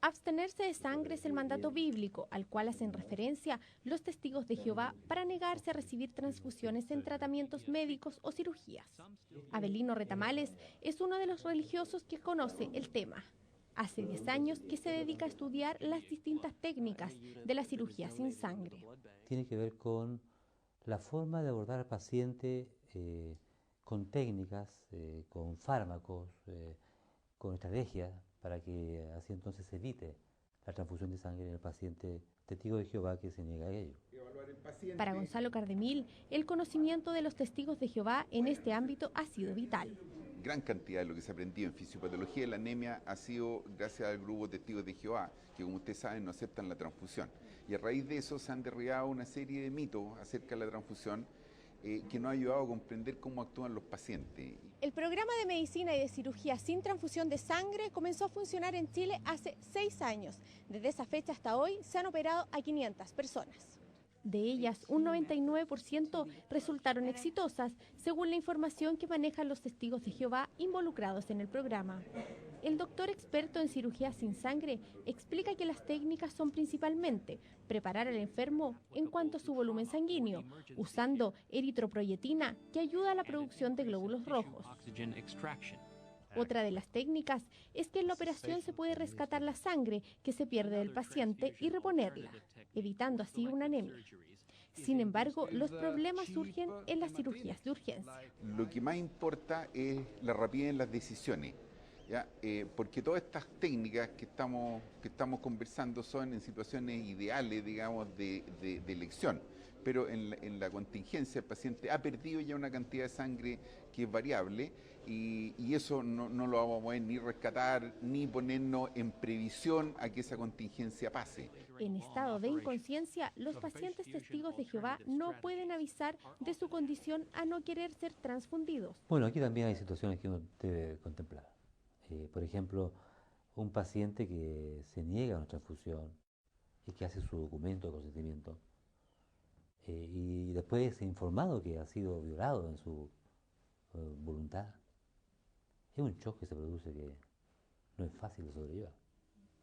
Abstenerse de sangre es el mandato bíblico al cual hacen referencia los testigos de Jehová para negarse a recibir transfusiones en tratamientos médicos o cirugías. Avelino Retamales es uno de los religiosos que conoce el tema. Hace 10 años que se dedica a estudiar las distintas técnicas de la cirugía sin sangre. Tiene que ver con la forma de abordar al paciente con técnicas, con fármacos, con estrategias, para que así entonces se evite la transfusión de sangre en el paciente testigo de Jehová que se niega a ello. Para Gonzalo Cardemil, el conocimiento de los testigos de Jehová en este ámbito ha sido vital. Gran cantidad de lo que se aprendió en fisiopatología de la anemia ha sido gracias al grupo de testigos de Jehová, que como ustedes saben no aceptan la transfusión. Y a raíz de eso se han derribado una serie de mitos acerca de la transfusión que nos ha ayudado a comprender cómo actúan los pacientes. El programa de medicina y de cirugía sin transfusión de sangre comenzó a funcionar en Chile hace 6 años. Desde esa fecha hasta hoy se han operado a 500 personas. De ellas, un 99% resultaron exitosas, según la información que manejan los testigos de Jehová involucrados en el programa. El doctor experto en cirugía sin sangre explica que las técnicas son principalmente preparar al enfermo en cuanto a su volumen sanguíneo, usando eritroproyetina que ayuda a la producción de glóbulos rojos. Otra de las técnicas es que en la operación se puede rescatar la sangre que se pierde del paciente y reponerla, evitando así una anemia. Sin embargo, los problemas surgen en las cirugías de urgencia. Lo que más importa es la rapidez en las decisiones, ¿ya? Porque todas estas técnicas que estamos conversando son en situaciones ideales, digamos, de elección. Pero en la contingencia el paciente ha perdido ya una cantidad de sangre que es variable y eso no lo vamos a poder ni rescatar ni ponernos en previsión a que esa contingencia pase. En estado de inconsciencia, los pacientes testigos de Jehová no pueden avisar de su condición a no querer ser transfundidos. Bueno, aquí también hay situaciones que uno debe contemplar. Por ejemplo, un paciente que se niega a una transfusión y que hace su documento de consentimiento y después es informado que ha sido violado en su voluntad. Es un shock que se produce que no es fácil de sobrellevar.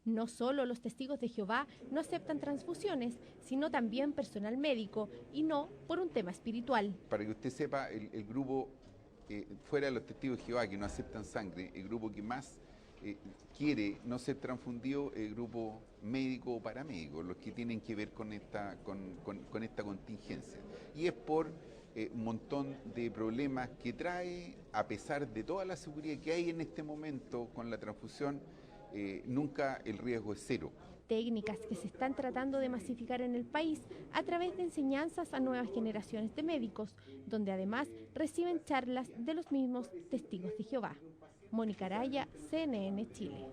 No solo los testigos de Jehová no aceptan transfusiones, sino también personal médico, y no por un tema espiritual. Para que usted sepa, el grupo, fuera de los testigos de Jehová que no aceptan sangre, el grupo que más quiere no ser transfundido es el grupo médico o paramédico, los que tienen que ver con esta contingencia. Y es por un montón de problemas que trae, a pesar de toda la seguridad que hay en este momento con la transfusión, nunca el riesgo es cero. Técnicas que se están tratando de masificar en el país a través de enseñanzas a nuevas generaciones de médicos, donde además reciben charlas de los mismos testigos de Jehová. Mónica Araya, CNN Chile.